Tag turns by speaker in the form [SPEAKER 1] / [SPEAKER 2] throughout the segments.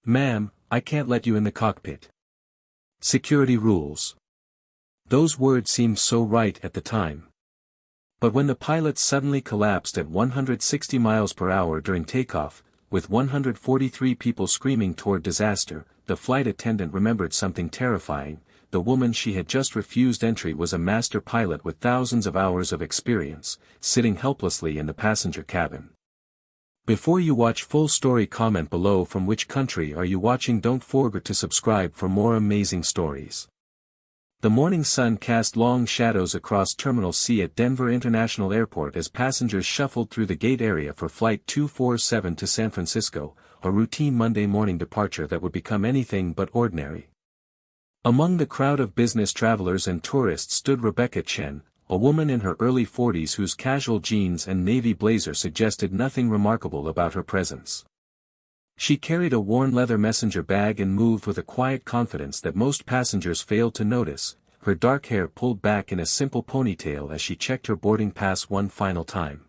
[SPEAKER 1] Ma'am, I can't let you in the cockpit. Security rules. Those words seemed so right at the time. But when the pilot suddenly collapsed at 160 miles per hour during takeoff, with 143 people screaming toward disaster, the flight attendant remembered something terrifying. The woman she had just refused entry was a master pilot with thousands of hours of experience, sitting helplessly in the passenger cabin. Before you watch full story, comment below from which country are you watching. Don't forget to subscribe for more amazing stories. The morning sun cast long shadows across Terminal C at Denver International Airport as passengers shuffled through the gate area for Flight 247 to San Francisco, a routine Monday morning departure that would become anything but ordinary. Among the crowd of business travelers and tourists stood Rebecca Chen, a woman in her early 40s whose casual jeans and navy blazer suggested nothing remarkable about her presence. She carried a worn leather messenger bag and moved with a quiet confidence that most passengers failed to notice, her dark hair pulled back in a simple ponytail as she checked her boarding pass one final time.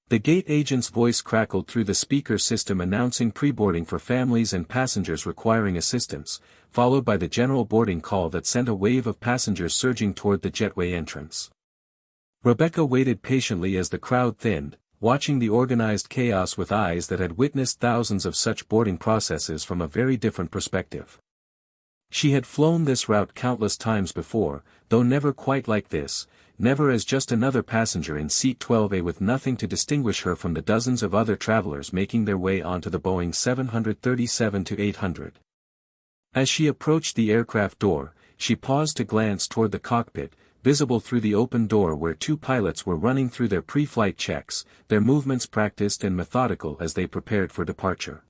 [SPEAKER 1] The gate agent's voice crackled through the speaker system announcing pre-boarding for families and passengers requiring assistance, followed by the general boarding call that sent a wave of passengers surging toward the jetway entrance. Rebecca waited patiently as the crowd thinned, watching the organized chaos with eyes that had witnessed thousands of such boarding processes from a very different perspective. She had flown this route countless times before, though never quite like this, never as just another passenger in seat 12A with nothing to distinguish her from the dozens of other travelers making their way onto the Boeing 737-800. As she approached the aircraft door, she paused to glance toward the cockpit, visible through the open door where two pilots were running through their pre-flight checks, their movements practiced and methodical as they prepared for departure.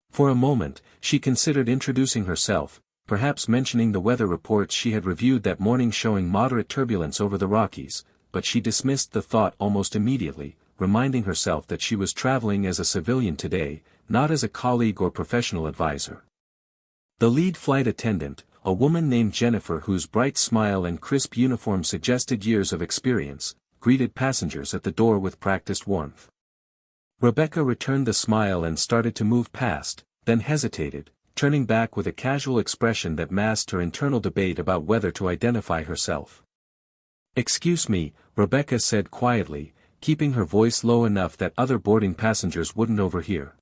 [SPEAKER 1] For a moment, she considered introducing herself, perhaps mentioning the weather reports she had reviewed that morning showing moderate turbulence over the Rockies, but she dismissed the thought almost immediately, reminding herself that she was traveling as a civilian today, not as a colleague or professional advisor. The lead flight attendant, a woman named Jennifer whose bright smile and crisp uniform suggested years of experience, greeted passengers at the door with practiced warmth. Rebecca returned the smile and started to move past, then hesitated, turning back with a casual expression that masked her internal debate about whether to identify herself. "Excuse me," Rebecca said quietly, keeping her voice low enough that other boarding passengers wouldn't overhear.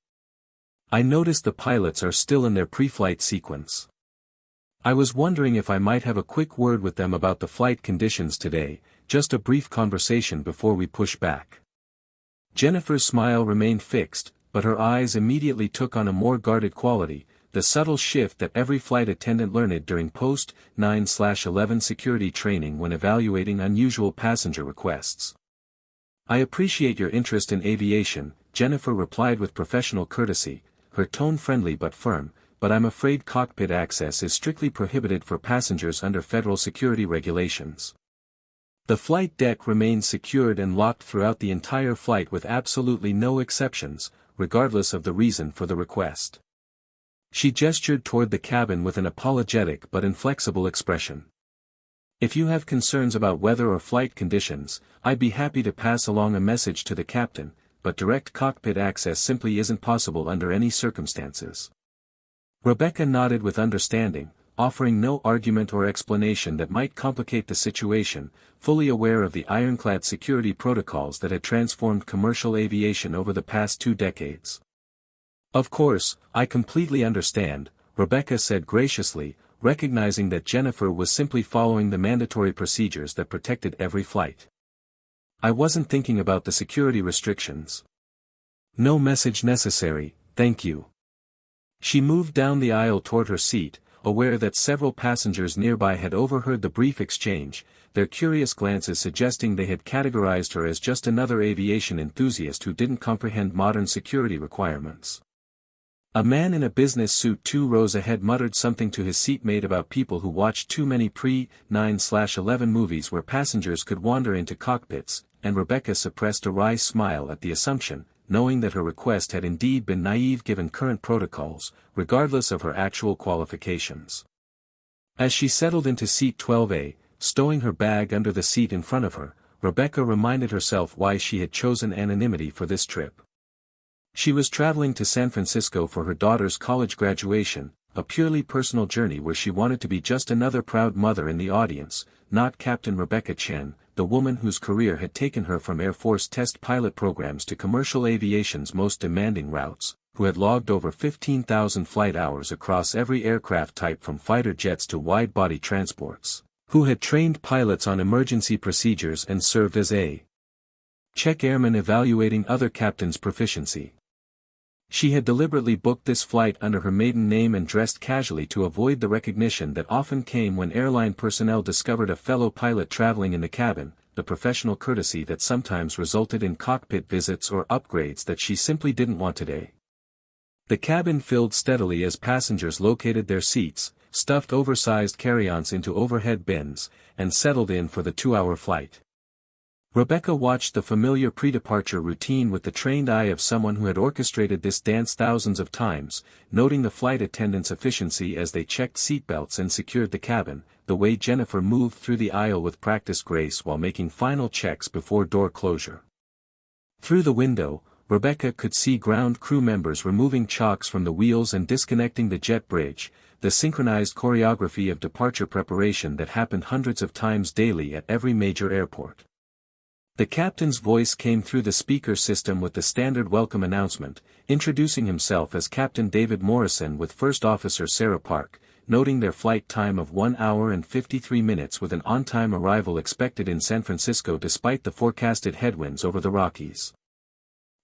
[SPEAKER 1] "I noticed the pilots are still in their pre-flight sequence. I was wondering if I might have a quick word with them about the flight conditions today, just a brief conversation before we push back." Jennifer's smile remained fixed, but her eyes immediately took on a more guarded quality, the subtle shift that every flight attendant learned during post-9/11 security training when evaluating unusual passenger requests. "I appreciate your interest in aviation," Jennifer replied with professional courtesy, her tone friendly but firm, "but I'm afraid cockpit access is strictly prohibited for passengers under federal security regulations." The flight deck remained secured and locked throughout the entire flight with absolutely no exceptions, regardless of the reason for the request. She gestured toward the cabin with an apologetic but inflexible expression. "If you have concerns about weather or flight conditions, I'd be happy to pass along a message to the captain, but direct cockpit access simply isn't possible under any circumstances." Rebecca nodded with understanding, offering no argument or explanation that might complicate the situation, fully aware of the ironclad security protocols that had transformed commercial aviation over the past 2 decades. "Of course, I completely understand," Rebecca said graciously, recognizing that Jennifer was simply following the mandatory procedures that protected every flight. "I wasn't thinking about the security restrictions. No message necessary, thank you." She moved down the aisle toward her seat, aware that several passengers nearby had overheard the brief exchange, their curious glances suggesting they had categorized her as just another aviation enthusiast who didn't comprehend modern security requirements. A man in a business suit 2 rows ahead muttered something to his seatmate about people who watched too many pre-9/11 movies where passengers could wander into cockpits, and Rebecca suppressed a wry smile at the assumption, knowing that her request had indeed been naive given current protocols, regardless of her actual qualifications. As she settled into seat 12A, stowing her bag under the seat in front of her, Rebecca reminded herself why she had chosen anonymity for this trip. She was traveling to San Francisco for her daughter's college graduation, a purely personal journey where she wanted to be just another proud mother in the audience, not Captain Rebecca Chen, the woman whose career had taken her from Air Force test pilot programs to commercial aviation's most demanding routes, who had logged over 15,000 flight hours across every aircraft type from fighter jets to wide-body transports, who had trained pilots on emergency procedures and served as a check airman evaluating other captains' proficiency. She had deliberately booked this flight under her maiden name and dressed casually to avoid the recognition that often came when airline personnel discovered a fellow pilot traveling in the cabin, the professional courtesy that sometimes resulted in cockpit visits or upgrades that she simply didn't want today. The cabin filled steadily as passengers located their seats, stuffed oversized carry-ons into overhead bins, and settled in for the 2-hour flight. Rebecca watched the familiar pre-departure routine with the trained eye of someone who had orchestrated this dance thousands of times, noting the flight attendants' efficiency as they checked seatbelts and secured the cabin, the way Jennifer moved through the aisle with practiced grace while making final checks before door closure. Through the window, Rebecca could see ground crew members removing chocks from the wheels and disconnecting the jet bridge, the synchronized choreography of departure preparation that happened hundreds of times daily at every major airport. The captain's voice came through the speaker system with the standard welcome announcement, introducing himself as Captain David Morrison with First Officer Sarah Park, noting their flight time of 1 hour and 53 minutes with an on-time arrival expected in San Francisco despite the forecasted headwinds over the Rockies.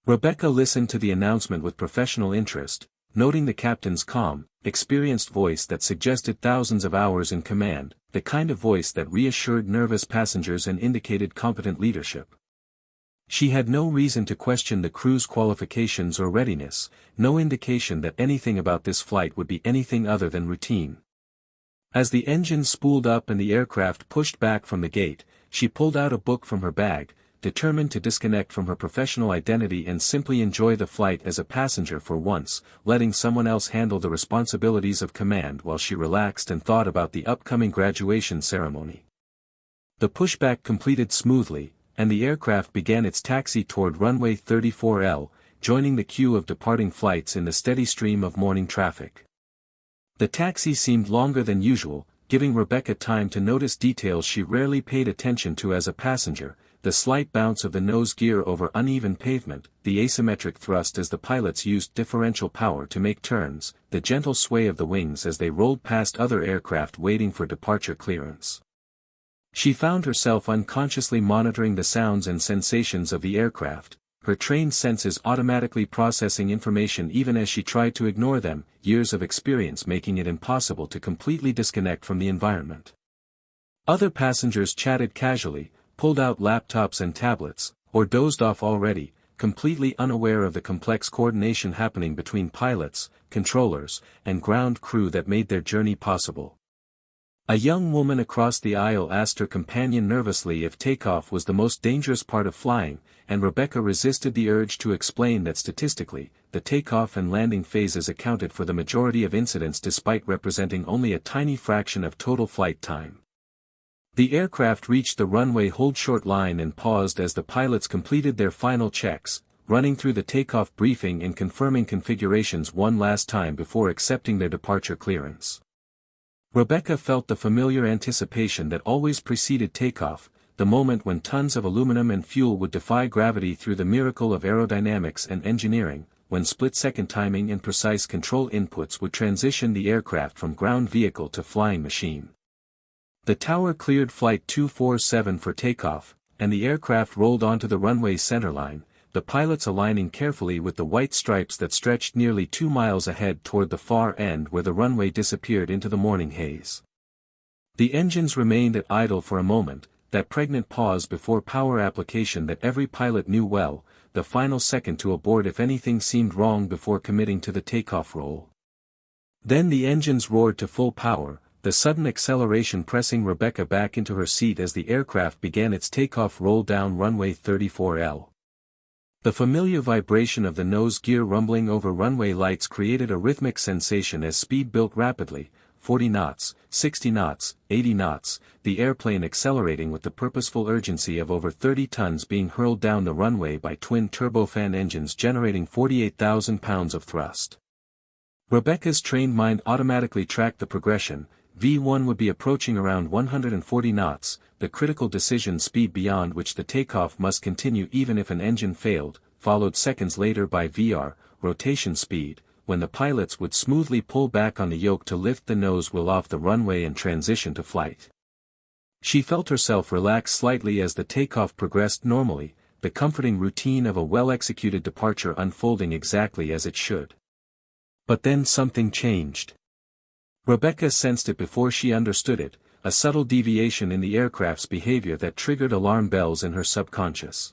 [SPEAKER 1] Rebecca listened to the announcement with professional interest, noting the captain's calm, experienced voice that suggested thousands of hours in command, the kind of voice that reassured nervous passengers and indicated competent leadership. She had no reason to question the crew's qualifications or readiness, no indication that anything about this flight would be anything other than routine. As the engine spooled up and the aircraft pushed back from the gate, she pulled out a book from her bag, determined to disconnect from her professional identity and simply enjoy the flight as a passenger for once, letting someone else handle the responsibilities of command while she relaxed and thought about the upcoming graduation ceremony. The pushback completed smoothly, and the aircraft began its taxi toward runway 34L, joining the queue of departing flights in the steady stream of morning traffic. The taxi seemed longer than usual, giving Rebecca time to notice details she rarely paid attention to as a passenger, the slight bounce of the nose gear over uneven pavement, the asymmetric thrust as the pilots used differential power to make turns, the gentle sway of the wings as they rolled past other aircraft waiting for departure clearance. She found herself unconsciously monitoring the sounds and sensations of the aircraft, her trained senses automatically processing information even as she tried to ignore them, years of experience making it impossible to completely disconnect from the environment. Other passengers chatted casually, pulled out laptops and tablets, or dozed off already, completely unaware of the complex coordination happening between pilots, controllers, and ground crew that made their journey possible. A young woman across the aisle asked her companion nervously if takeoff was the most dangerous part of flying, and Rebecca resisted the urge to explain that statistically, the takeoff and landing phases accounted for the majority of incidents despite representing only a tiny fraction of total flight time. The aircraft reached the runway hold-short line and paused as the pilots completed their final checks, running through the takeoff briefing and confirming configurations one last time before accepting their departure clearance. Rebecca felt the familiar anticipation that always preceded takeoff, the moment when tons of aluminum and fuel would defy gravity through the miracle of aerodynamics and engineering, when split-second timing and precise control inputs would transition the aircraft from ground vehicle to flying machine. The tower cleared Flight 247 for takeoff, and the aircraft rolled onto the runway centerline, the pilots aligning carefully with the white stripes that stretched nearly 2 miles ahead toward the far end where the runway disappeared into the morning haze. The engines remained at idle for a moment, that pregnant pause before power application that every pilot knew well, the final second to abort if anything seemed wrong before committing to the takeoff roll. Then the engines roared to full power, the sudden acceleration pressing Rebecca back into her seat as the aircraft began its takeoff roll down runway 34L. The familiar vibration of the nose gear rumbling over runway lights created a rhythmic sensation as speed built rapidly, 40 knots, 60 knots, 80 knots, the airplane accelerating with the purposeful urgency of over 30 tons being hurled down the runway by twin turbofan engines generating 48,000 pounds of thrust. Rebecca's trained mind automatically tracked the progression. V1 would be approaching around 140 knots, the critical decision speed beyond which the takeoff must continue even if an engine failed, followed seconds later by VR, rotation speed, when the pilots would smoothly pull back on the yoke to lift the nose wheel off the runway and transition to flight. She felt herself relax slightly as the takeoff progressed normally, the comforting routine of a well-executed departure unfolding exactly as it should. But then something changed. Rebecca sensed it before she understood it, a subtle deviation in the aircraft's behavior that triggered alarm bells in her subconscious.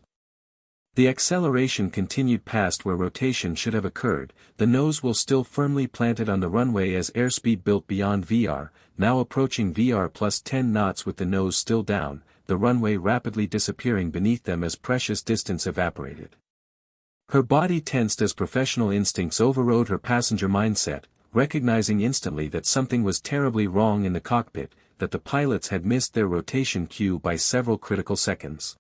[SPEAKER 1] The acceleration continued past where rotation should have occurred, the nose wheel still firmly planted on the runway as airspeed built beyond VR, now approaching VR plus 10 knots with the nose still down, the runway rapidly disappearing beneath them as precious distance evaporated. Her body tensed as professional instincts overrode her passenger mindset, recognizing instantly that something was terribly wrong in the cockpit, that the pilots had missed their rotation cue by several critical seconds.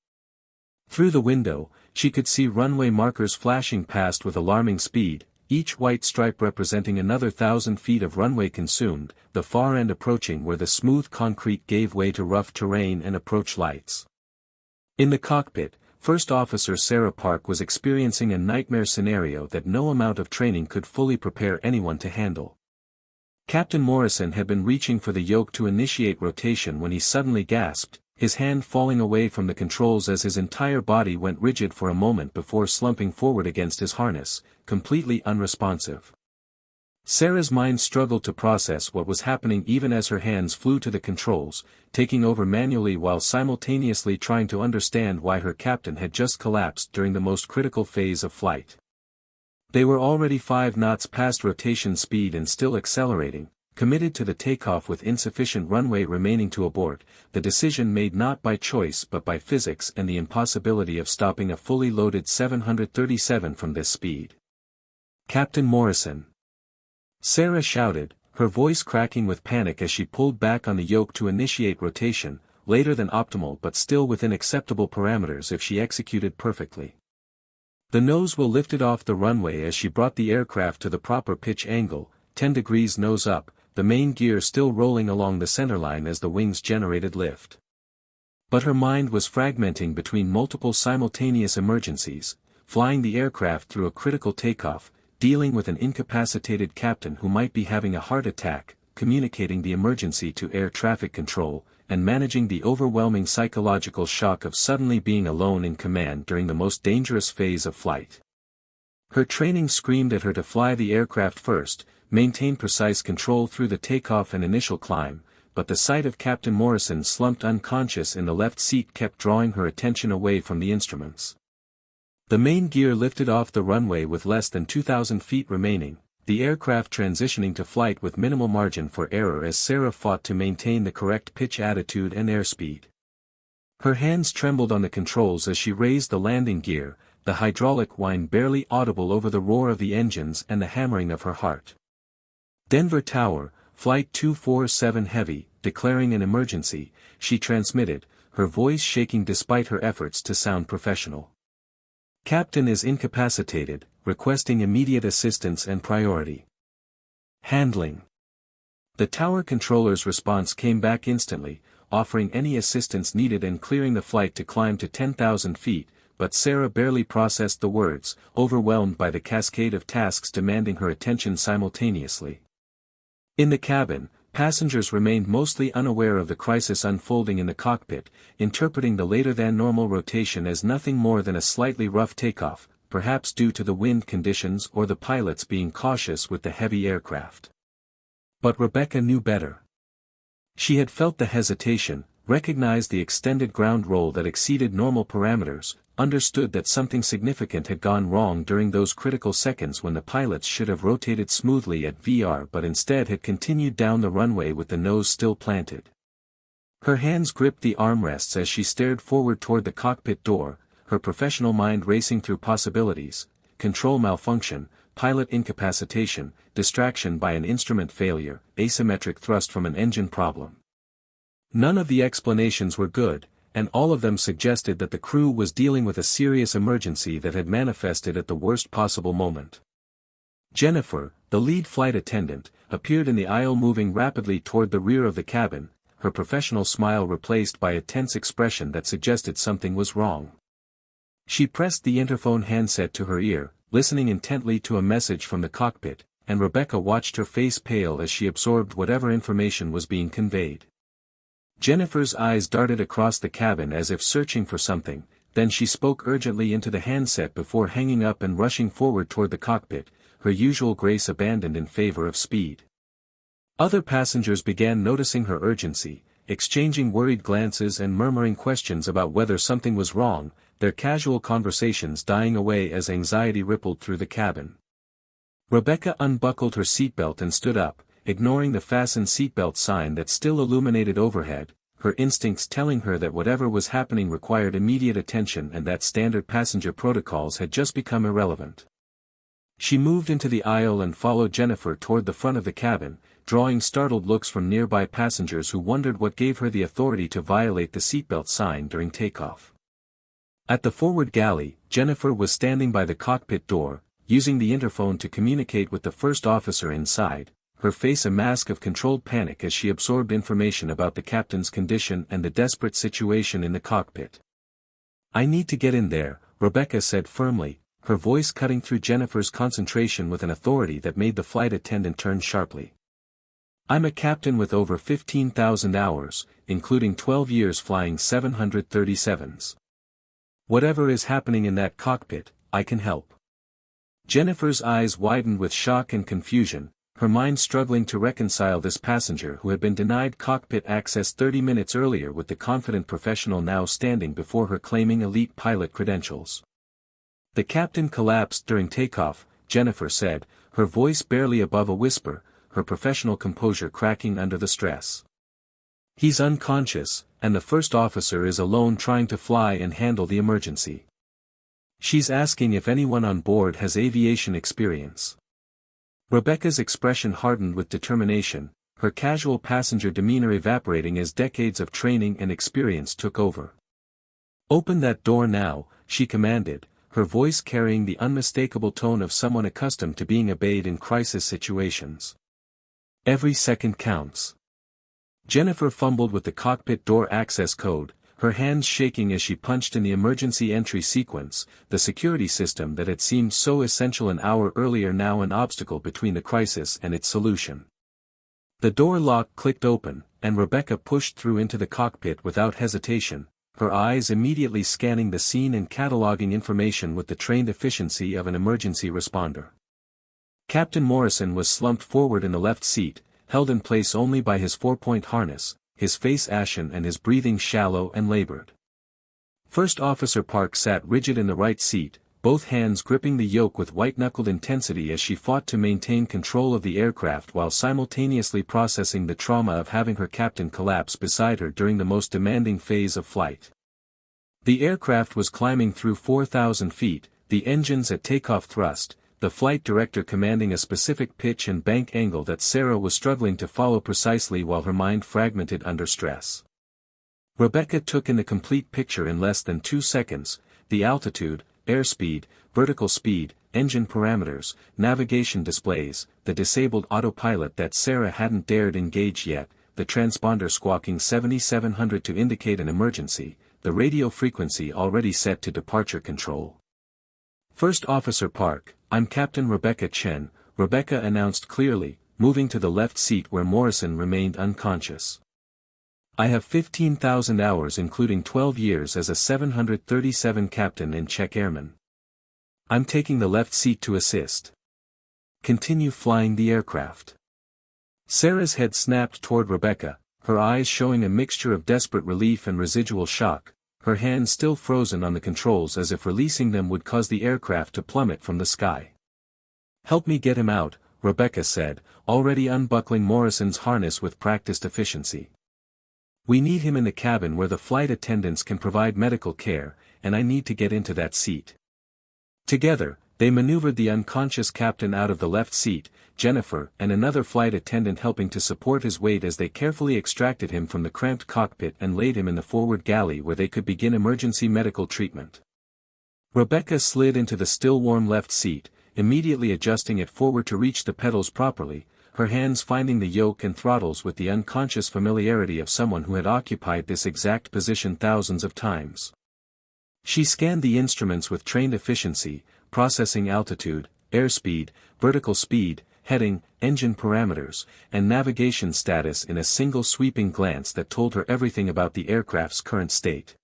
[SPEAKER 1] Through the window, she could see runway markers flashing past with alarming speed, each white stripe representing another 1,000 feet of runway consumed, the far end approaching where the smooth concrete gave way to rough terrain and approach lights. In the cockpit, First Officer Sarah Park was experiencing a nightmare scenario that no amount of training could fully prepare anyone to handle. Captain Morrison had been reaching for the yoke to initiate rotation when he suddenly gasped, his hand falling away from the controls as his entire body went rigid for a moment before slumping forward against his harness, completely unresponsive. Sarah's mind struggled to process what was happening even as her hands flew to the controls, taking over manually while simultaneously trying to understand why her captain had just collapsed during the most critical phase of flight. They were already 5 knots past rotation speed and still accelerating, committed to the takeoff with insufficient runway remaining to abort, the decision made not by choice but by physics and the impossibility of stopping a fully loaded 737 from this speed. Captain Morrison! Sarah shouted, her voice cracking with panic as she pulled back on the yoke to initiate rotation, later than optimal but still within acceptable parameters if she executed perfectly. The nose wheel lifted off the runway as she brought the aircraft to the proper pitch angle, 10 degrees nose up, the main gear still rolling along the centerline as the wings generated lift. But her mind was fragmenting between multiple simultaneous emergencies, flying the aircraft through a critical takeoff, dealing with an incapacitated captain who might be having a heart attack, communicating the emergency to air traffic control, and managing the overwhelming psychological shock of suddenly being alone in command during the most dangerous phase of flight. Her training screamed at her to fly the aircraft first, maintain precise control through the takeoff and initial climb, but the sight of Captain Morrison slumped unconscious in the left seat kept drawing her attention away from the instruments. The main gear lifted off the runway with less than 2,000 feet remaining, the aircraft transitioning to flight with minimal margin for error as Sarah fought to maintain the correct pitch attitude and airspeed. Her hands trembled on the controls as she raised the landing gear, the hydraulic whine barely audible over the roar of the engines and the hammering of her heart. Denver Tower, Flight 247 Heavy, declaring an emergency, she transmitted, her voice shaking despite her efforts to sound professional. Captain is incapacitated, requesting immediate assistance and priority. Handling. The tower controller's response came back instantly, offering any assistance needed and clearing the flight to climb to 10,000 feet, but Sarah barely processed the words, overwhelmed by the cascade of tasks demanding her attention simultaneously. In the cabin, passengers remained mostly unaware of the crisis unfolding in the cockpit, interpreting the later-than-normal rotation as nothing more than a slightly rough takeoff, perhaps due to the wind conditions or the pilots being cautious with the heavy aircraft. But Rebecca knew better. She had felt the hesitation, recognized the extended ground roll that exceeded normal parameters, understood that something significant had gone wrong during those critical seconds when the pilots should have rotated smoothly at VR but instead had continued down the runway with the nose still planted. Her hands gripped the armrests as she stared forward toward the cockpit door, her professional mind racing through possibilities: control malfunction, pilot incapacitation, distraction by an instrument failure, asymmetric thrust from an engine problem. None of the explanations were good, and all of them suggested that the crew was dealing with a serious emergency that had manifested at the worst possible moment. Jennifer, the lead flight attendant, appeared in the aisle moving rapidly toward the rear of the cabin, her professional smile replaced by a tense expression that suggested something was wrong. She pressed the interphone handset to her ear, listening intently to a message from the cockpit, and Rebecca watched her face pale as she absorbed whatever information was being conveyed. Jennifer's eyes darted across the cabin as if searching for something, then she spoke urgently into the handset before hanging up and rushing forward toward the cockpit, her usual grace abandoned in favor of speed. Other passengers began noticing her urgency, exchanging worried glances and murmuring questions about whether something was wrong, their casual conversations dying away as anxiety rippled through the cabin. Rebecca unbuckled her seatbelt and stood up, ignoring the fasten seatbelt sign that still illuminated overhead, her instincts telling her that whatever was happening required immediate attention and that standard passenger protocols had just become irrelevant. She moved into the aisle and followed Jennifer toward the front of the cabin, drawing startled looks from nearby passengers who wondered what gave her the authority to violate the seatbelt sign during takeoff. At the forward galley, Jennifer was standing by the cockpit door, using the interphone to communicate with the first officer inside, her face a mask of controlled panic as she absorbed information about the captain's condition and the desperate situation in the cockpit. "I need to get in there," Rebecca said firmly, her voice cutting through Jennifer's concentration with an authority that made the flight attendant turn sharply. "I'm a captain with over 15,000 hours, including 12 years flying 737s. Whatever is happening in that cockpit, I can help." Jennifer's eyes widened with shock and confusion, her mind struggling to reconcile this passenger who had been denied cockpit access 30 minutes earlier with the confident professional now standing before her claiming elite pilot credentials. "The captain collapsed during takeoff," Jennifer said, her voice barely above a whisper, her professional composure cracking under the stress. "He's unconscious, and the first officer is alone trying to fly and handle the emergency. She's asking if anyone on board has aviation experience." Rebecca's expression hardened with determination, her casual passenger demeanor evaporating as decades of training and experience took over. "Open that door now," she commanded, her voice carrying the unmistakable tone of someone accustomed to being obeyed in crisis situations. "Every second counts." Jennifer fumbled with the cockpit door access code, her hands shaking as she punched in the emergency entry sequence, the security system that had seemed so essential an hour earlier now an obstacle between the crisis and its solution. The door lock clicked open, and Rebecca pushed through into the cockpit without hesitation, her eyes immediately scanning the scene and cataloging information with the trained efficiency of an emergency responder. Captain Morrison was slumped forward in the left seat, held in place only by his 4-point harness, his face ashen and his breathing shallow and labored. First Officer Park sat rigid in the right seat, both hands gripping the yoke with white-knuckled intensity as she fought to maintain control of the aircraft while simultaneously processing the trauma of having her captain collapse beside her during the most demanding phase of flight. The aircraft was climbing through 4,000 feet, the engines at takeoff thrust, the flight director commanding a specific pitch and bank angle that Sarah was struggling to follow precisely while her mind fragmented under stress. Rebecca took in the complete picture in less than 2 seconds, the altitude, airspeed, vertical speed, engine parameters, navigation displays, the disabled autopilot that Sarah hadn't dared engage yet, the transponder squawking 7700 to indicate an emergency, the radio frequency already set to departure control. "First Officer Park, I'm Captain Rebecca Chen," Rebecca announced clearly, moving to the left seat where Morrison remained unconscious. "I have 15,000 hours including 12 years as a 737 captain and Czech airman. I'm taking the left seat to assist. Continue flying the aircraft." Sarah's head snapped toward Rebecca, her eyes showing a mixture of desperate relief and residual shock, her hands still frozen on the controls as if releasing them would cause the aircraft to plummet from the sky. "Help me get him out," Rebecca said, already unbuckling Morrison's harness with practiced efficiency. "We need him in the cabin where the flight attendants can provide medical care, and I need to get into that seat." Together, They maneuvered the unconscious captain out of the left seat, Jennifer and another flight attendant helping to support his weight as they carefully extracted him from the cramped cockpit and laid him in the forward galley where they could begin emergency medical treatment. Rebecca slid into the still warm left seat, immediately adjusting it forward to reach the pedals properly, her hands finding the yoke and throttles with the unconscious familiarity of someone who had occupied this exact position thousands of times. She scanned the instruments with trained efficiency, processing altitude, airspeed, vertical speed, heading, engine parameters, and navigation status in a single sweeping glance that told her everything about the aircraft's current state.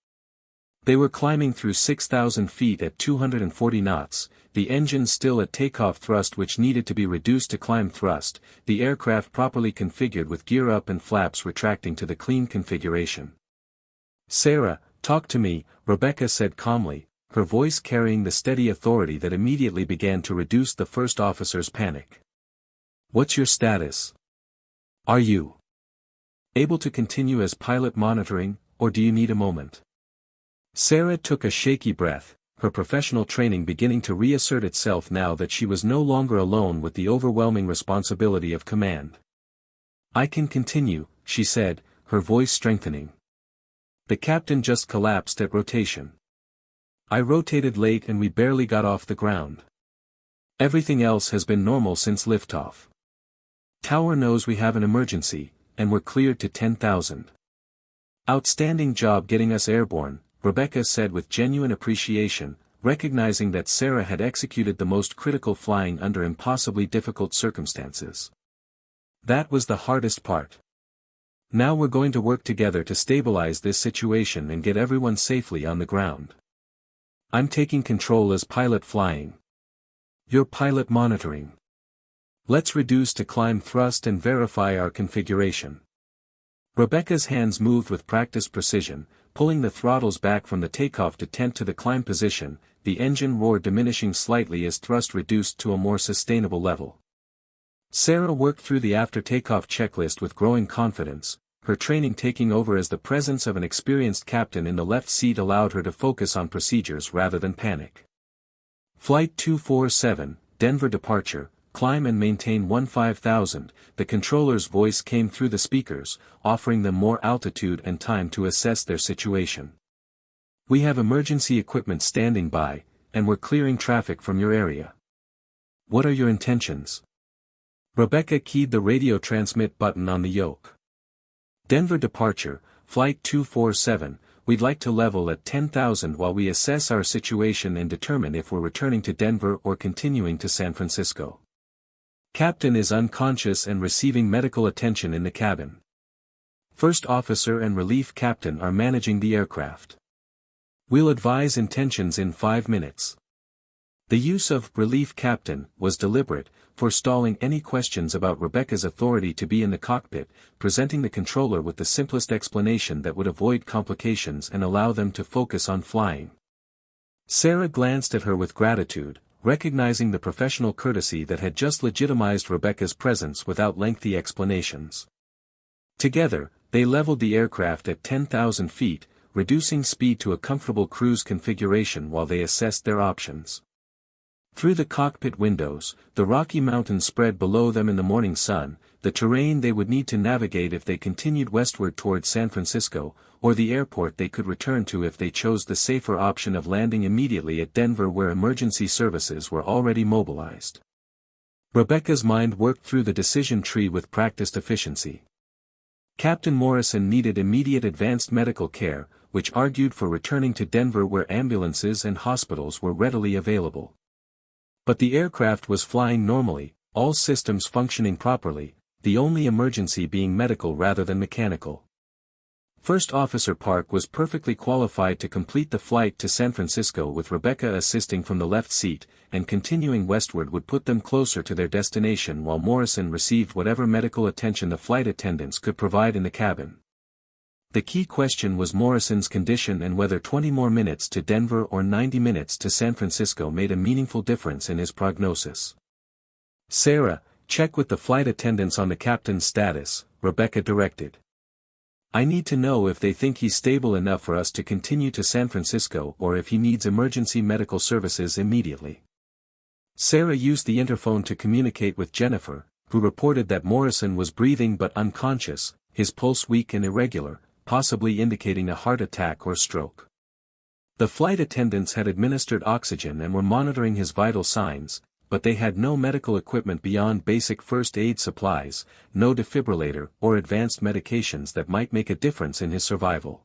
[SPEAKER 1] They were climbing through 6,000 feet at 240 knots, the engine still at takeoff thrust which needed to be reduced to climb thrust, the aircraft properly configured with gear up and flaps retracting to the clean configuration. "Sarah, talk to me," Rebecca said calmly, her voice carrying the steady authority that immediately began to reduce the first officer's panic. "What's your status? Are you able to continue as pilot monitoring, or do you need a moment?" Sarah took a shaky breath, her professional training beginning to reassert itself now that she was no longer alone with the overwhelming responsibility of command. "I can continue," she said, her voice strengthening. "The captain just collapsed at rotation. I rotated late and we barely got off the ground. Everything else has been normal since liftoff. Tower knows we have an emergency, and we're cleared to 10,000. Outstanding job getting us airborne," Rebecca said with genuine appreciation, recognizing that Sarah had executed the most critical flying under impossibly difficult circumstances. "That was the hardest part. Now we're going to work together to stabilize this situation and get everyone safely on the ground. I'm taking control as pilot flying. You're pilot monitoring. Let's reduce to climb thrust and verify our configuration." Rebecca's hands moved with practiced precision, pulling the throttles back from the takeoff detent to the climb position, the engine roar diminishing slightly as thrust reduced to a more sustainable level. Sarah worked through the after-takeoff checklist with growing confidence, her training taking over as the presence of an experienced captain in the left seat allowed her to focus on procedures rather than panic. "Flight 247, Denver departure, climb and maintain 15,000, the controller's voice came through the speakers, offering them more altitude and time to assess their situation. "We have emergency equipment standing by, and we're clearing traffic from your area. What are your intentions?" Rebecca keyed the radio transmit button on the yoke. "Denver departure, Flight 247, we'd like to level at 10,000 while we assess our situation and determine if we're returning to Denver or continuing to San Francisco. Captain is unconscious and receiving medical attention in the cabin. First officer and relief captain are managing the aircraft. We'll advise intentions in 5 minutes." The use of relief captain was deliberate, forestalling any questions about Rebecca's authority to be in the cockpit, presenting the controller with the simplest explanation that would avoid complications and allow them to focus on flying. Sarah glanced at her with gratitude, recognizing the professional courtesy that had just legitimized Rebecca's presence without lengthy explanations. Together, they leveled the aircraft at 10,000 feet, reducing speed to a comfortable cruise configuration while they assessed their options. Through the cockpit windows, the Rocky Mountains spread below them in the morning sun, the terrain they would need to navigate if they continued westward towards San Francisco, or the airport they could return to if they chose the safer option of landing immediately at Denver where emergency services were already mobilized. Rebecca's mind worked through the decision tree with practiced efficiency. Captain Morrison needed immediate advanced medical care, which argued for returning to Denver where ambulances and hospitals were readily available. But the aircraft was flying normally, all systems functioning properly, the only emergency being medical rather than mechanical. First Officer Park was perfectly qualified to complete the flight to San Francisco with Rebecca assisting from the left seat, and continuing westward would put them closer to their destination while Morrison received whatever medical attention the flight attendants could provide in the cabin. The key question was Morrison's condition and whether 20 more minutes to Denver or 90 minutes to San Francisco made a meaningful difference in his prognosis. "Sarah, check with the flight attendants on the captain's status," Rebecca directed. "I need to know if they think he's stable enough for us to continue to San Francisco or if he needs emergency medical services immediately." Sarah used the interphone to communicate with Jennifer, who reported that Morrison was breathing but unconscious, his pulse weak and irregular, possibly indicating a heart attack or stroke. The flight attendants had administered oxygen and were monitoring his vital signs, but they had no medical equipment beyond basic first aid supplies, no defibrillator or advanced medications that might make a difference in his survival.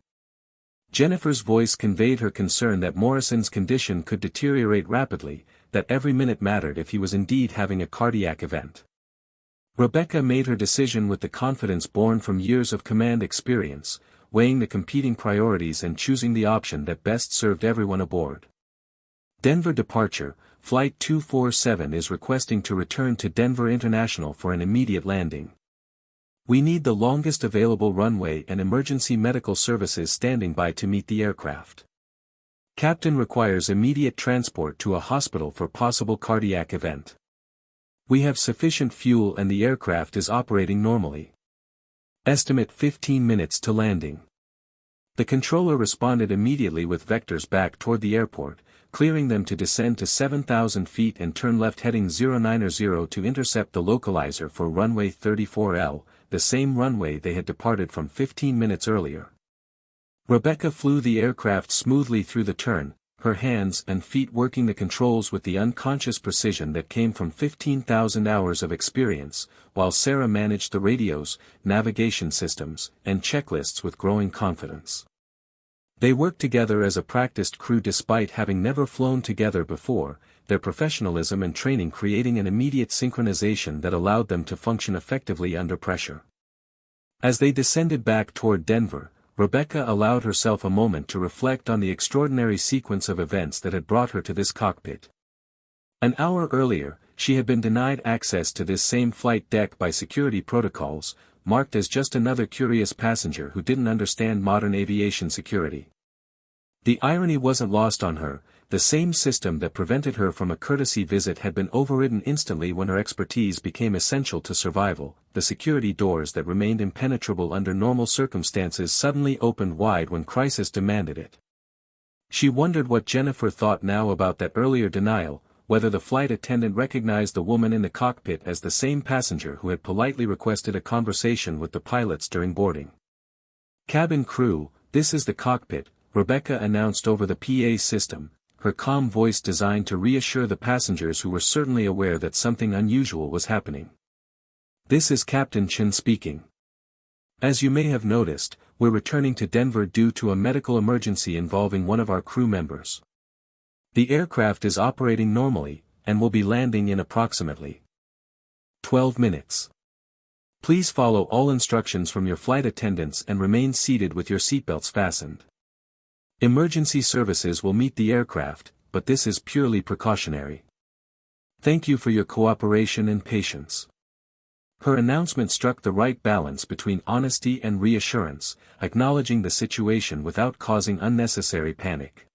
[SPEAKER 1] Jennifer's voice conveyed her concern that Morrison's condition could deteriorate rapidly, that every minute mattered if he was indeed having a cardiac event. Rebecca made her decision with the confidence born from years of command experience, weighing the competing priorities and choosing the option that best served everyone aboard. Denver departure, Flight 247 is requesting to return to Denver International for an immediate landing. We need the longest available runway and emergency medical services standing by to meet the aircraft. Captain requires immediate transport to a hospital for possible cardiac event. We have sufficient fuel and the aircraft is operating normally. Estimate 15 minutes to landing. The controller responded immediately with vectors back toward the airport, clearing them to descend to 7,000 feet and turn left heading 090 to intercept the localizer for runway 34L, the same runway they had departed from 15 minutes earlier. Rebecca flew the aircraft smoothly through the turn, her hands and feet working the controls with the unconscious precision that came from 15,000 hours of experience, while Sarah managed the radios, navigation systems, and checklists with growing confidence. They worked together as a practiced crew despite having never flown together before, their professionalism and training creating an immediate synchronization that allowed them to function effectively under pressure. As they descended back toward Denver, Rebecca allowed herself a moment to reflect on the extraordinary sequence of events that had brought her to this cockpit. An hour earlier, she had been denied access to this same flight deck by security protocols, marked as just another curious passenger who didn't understand modern aviation security. The irony wasn't lost on her, the same system that prevented her from a courtesy visit had been overridden instantly when her expertise became essential to survival. The security doors that remained impenetrable under normal circumstances suddenly opened wide when crisis demanded it. She wondered what Jennifer thought now about that earlier denial, whether the flight attendant recognized the woman in the cockpit as the same passenger who had politely requested a conversation with the pilots during boarding. "Cabin crew, this is the cockpit," Rebecca announced over the PA system, her calm voice designed to reassure the passengers who were certainly aware that something unusual was happening. "This is Captain Chen speaking. As you may have noticed, we're returning to Denver due to a medical emergency involving one of our crew members. The aircraft is operating normally, and will be landing in approximately 12 minutes. Please follow all instructions from your flight attendants and remain seated with your seatbelts fastened. Emergency services will meet the aircraft, but this is purely precautionary. Thank you for your cooperation and patience." Her announcement struck the right balance between honesty and reassurance, acknowledging the situation without causing unnecessary panic.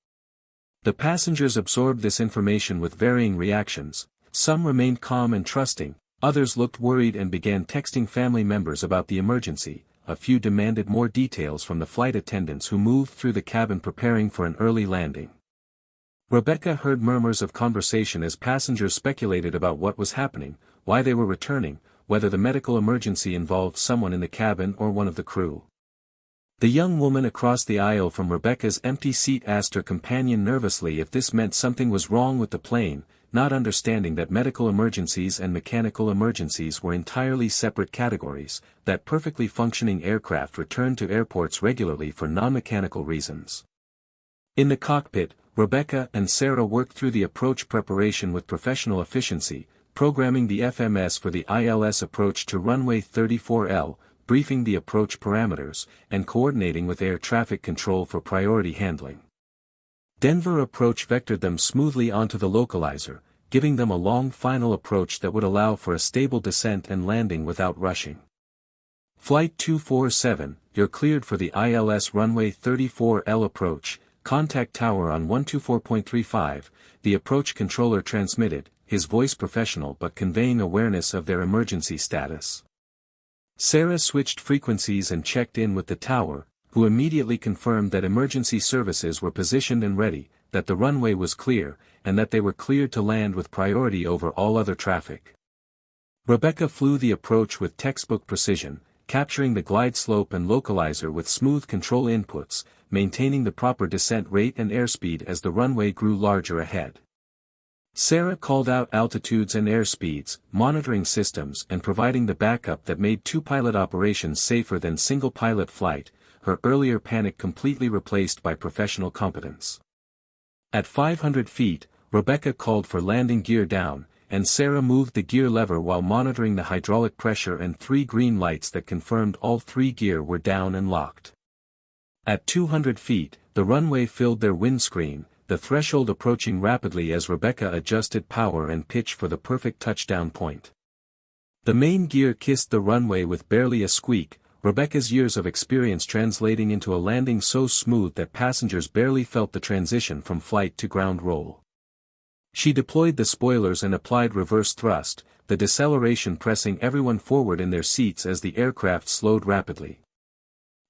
[SPEAKER 1] The passengers absorbed this information with varying reactions, some remained calm and trusting, others looked worried and began texting family members about the emergency, a few demanded more details from the flight attendants who moved through the cabin preparing for an early landing. Rebecca heard murmurs of conversation as passengers speculated about what was happening, why they were returning, whether the medical emergency involved someone in the cabin or one of the crew. The young woman across the aisle from Rebecca's empty seat asked her companion nervously if this meant something was wrong with the plane, not understanding that medical emergencies and mechanical emergencies were entirely separate categories, that perfectly functioning aircraft returned to airports regularly for non-mechanical reasons. In the cockpit, Rebecca and Sarah worked through the approach preparation with professional efficiency, programming the FMS for the ILS approach to runway 34L, briefing the approach parameters, and coordinating with air traffic control for priority handling. Denver approach vectored them smoothly onto the localizer, giving them a long final approach that would allow for a stable descent and landing without rushing. Flight 247, you're cleared for the ILS runway 34L approach, contact tower on 124.35, the approach controller transmitted, his voice professional but conveying awareness of their emergency status. Sarah switched frequencies and checked in with the tower, who immediately confirmed that emergency services were positioned and ready, that the runway was clear, and that they were cleared to land with priority over all other traffic. Rebecca flew the approach with textbook precision, capturing the glide slope and localizer with smooth control inputs, maintaining the proper descent rate and airspeed as the runway grew larger ahead. Sarah called out altitudes and airspeeds, monitoring systems and providing the backup that made two-pilot operations safer than single-pilot flight, her earlier panic completely replaced by professional competence. At 500 feet, Rebecca called for landing gear down, and Sarah moved the gear lever while monitoring the hydraulic pressure and 3 green lights that confirmed all 3 gear were down and locked. At 200 feet, the runway filled their windscreen, the threshold approaching rapidly as Rebecca adjusted power and pitch for the perfect touchdown point. The main gear kissed the runway with barely a squeak, Rebecca's years of experience translating into a landing so smooth that passengers barely felt the transition from flight to ground roll. She deployed the spoilers and applied reverse thrust, the deceleration pressing everyone forward in their seats as the aircraft slowed rapidly.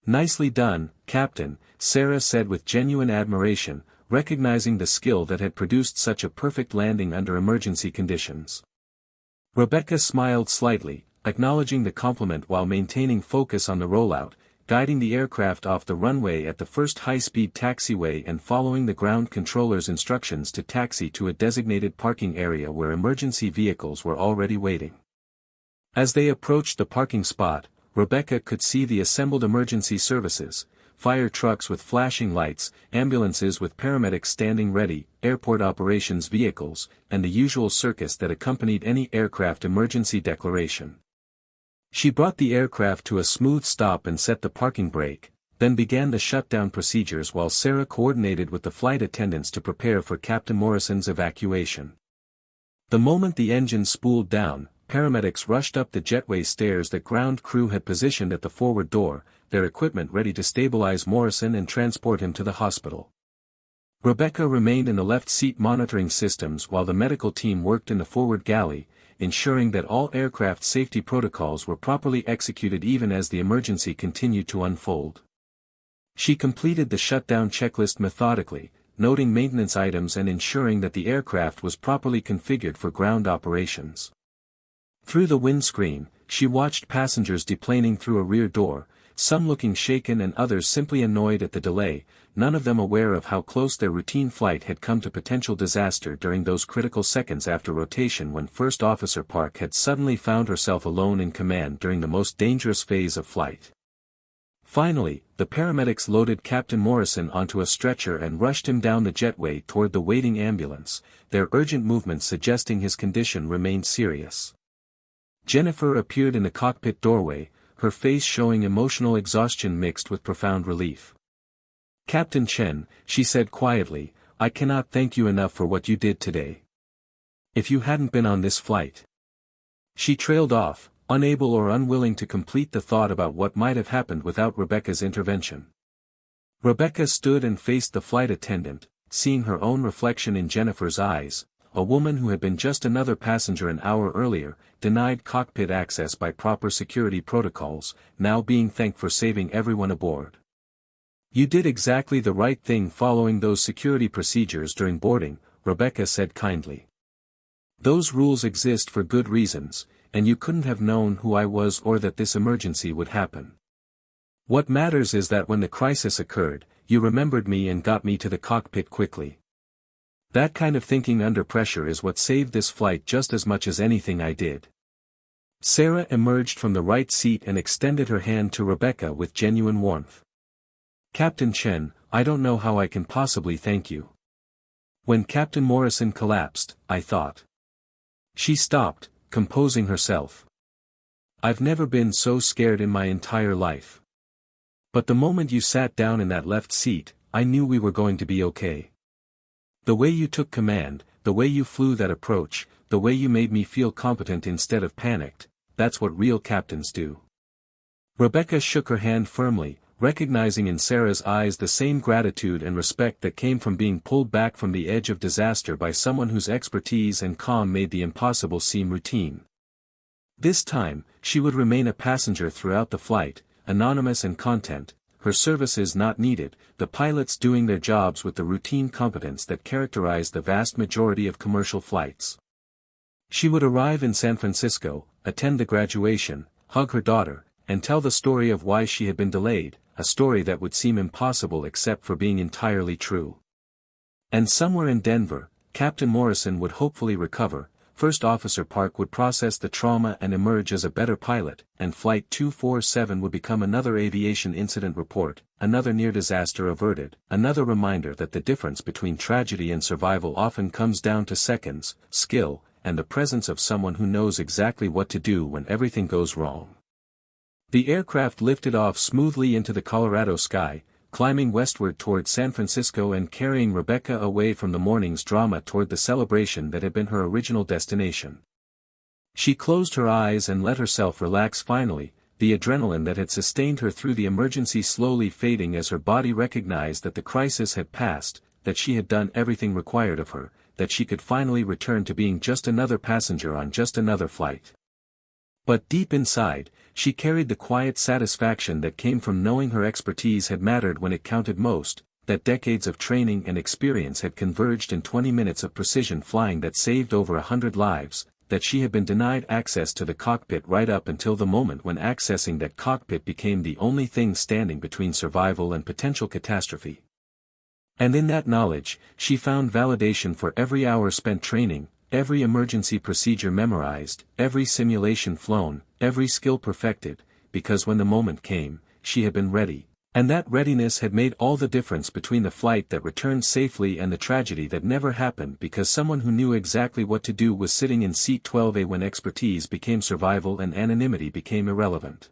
[SPEAKER 1] "Nicely done, Captain," Sarah said with genuine admiration, recognizing the skill that had produced such a perfect landing under emergency conditions. Rebecca smiled slightly, acknowledging the compliment while maintaining focus on the rollout, guiding the aircraft off the runway at the first high-speed taxiway and following the ground controller's instructions to taxi to a designated parking area where emergency vehicles were already waiting. As they approached the parking spot, Rebecca could see the assembled emergency services, fire trucks with flashing lights, ambulances with paramedics standing ready, airport operations vehicles, and the usual circus that accompanied any aircraft emergency declaration. She brought the aircraft to a smooth stop and set the parking brake, then began the shutdown procedures while Sarah coordinated with the flight attendants to prepare for Captain Morrison's evacuation. The moment the engine spooled down, paramedics rushed up the jetway stairs that ground crew had positioned at the forward door, their equipment ready to stabilize Morrison and transport him to the hospital. Rebecca remained in the left seat monitoring systems while the medical team worked in the forward galley, ensuring that all aircraft safety protocols were properly executed even as the emergency continued to unfold. She completed the shutdown checklist methodically, noting maintenance items and ensuring that the aircraft was properly configured for ground operations. Through the windscreen, she watched passengers deplaning through a rear door, some looking shaken and others simply annoyed at the delay, none of them aware of how close their routine flight had come to potential disaster during those critical seconds after rotation when First Officer Park had suddenly found herself alone in command during the most dangerous phase of flight. Finally, the paramedics loaded Captain Morrison onto a stretcher and rushed him down the jetway toward the waiting ambulance, their urgent movements suggesting his condition remained serious. Jennifer appeared in the cockpit doorway, her face showing emotional exhaustion mixed with profound relief. "Captain Chen," she said quietly, "I cannot thank you enough for what you did today. If you hadn't been on this flight..." She trailed off, unable or unwilling to complete the thought about what might have happened without Rebecca's intervention. Rebecca stood and faced the flight attendant, seeing her own reflection in Jennifer's eyes, a woman who had been just another passenger an hour earlier, denied cockpit access by proper security protocols, now being thanked for saving everyone aboard. "You did exactly the right thing following those security procedures during boarding," Rebecca said kindly. "Those rules exist for good reasons, and you couldn't have known who I was or that this emergency would happen. What matters is that when the crisis occurred, you remembered me and got me to the cockpit quickly. That kind of thinking under pressure is what saved this flight just as much as anything I did." Sarah emerged from the right seat and extended her hand to Rebecca with genuine warmth. "Captain Chen, I don't know how I can possibly thank you. When Captain Morrison collapsed, I thought..." She stopped, composing herself. "I've never been so scared in my entire life. But the moment you sat down in that left seat, I knew we were going to be okay. The way you took command, the way you flew that approach, the way you made me feel competent instead of panicked, that's what real captains do." Rebecca shook her hand firmly, recognizing in Sarah's eyes the same gratitude and respect that came from being pulled back from the edge of disaster by someone whose expertise and calm made the impossible seem routine. This time, she would remain a passenger throughout the flight, anonymous and content, her services not needed, the pilots doing their jobs with the routine competence that characterized the vast majority of commercial flights. She would arrive in San Francisco, attend the graduation, hug her daughter, and tell the story of why she had been delayed, a story that would seem impossible except for being entirely true. And somewhere in Denver, Captain Morrison would hopefully recover, First Officer Park would process the trauma and emerge as a better pilot, and Flight 247 would become another aviation incident report, another near disaster averted, another reminder that the difference between tragedy and survival often comes down to seconds, skill, and the presence of someone who knows exactly what to do when everything goes wrong. The aircraft lifted off smoothly into the Colorado sky, climbing westward toward San Francisco and carrying Rebecca away from the morning's drama toward the celebration that had been her original destination. She closed her eyes and let herself relax finally, the adrenaline that had sustained her through the emergency slowly fading as her body recognized that the crisis had passed, that she had done everything required of her, that she could finally return to being just another passenger on just another flight. But deep inside, she carried the quiet satisfaction that came from knowing her expertise had mattered when it counted most, that decades of training and experience had converged in 20 minutes of precision flying that saved over 100 lives, that she had been denied access to the cockpit right up until the moment when accessing that cockpit became the only thing standing between survival and potential catastrophe. And in that knowledge, she found validation for every hour spent training, every emergency procedure memorized, every simulation flown, every skill perfected, because when the moment came, she had been ready, and that readiness had made all the difference between the flight that returned safely and the tragedy that never happened because someone who knew exactly what to do was sitting in seat 12A when expertise became survival and anonymity became irrelevant.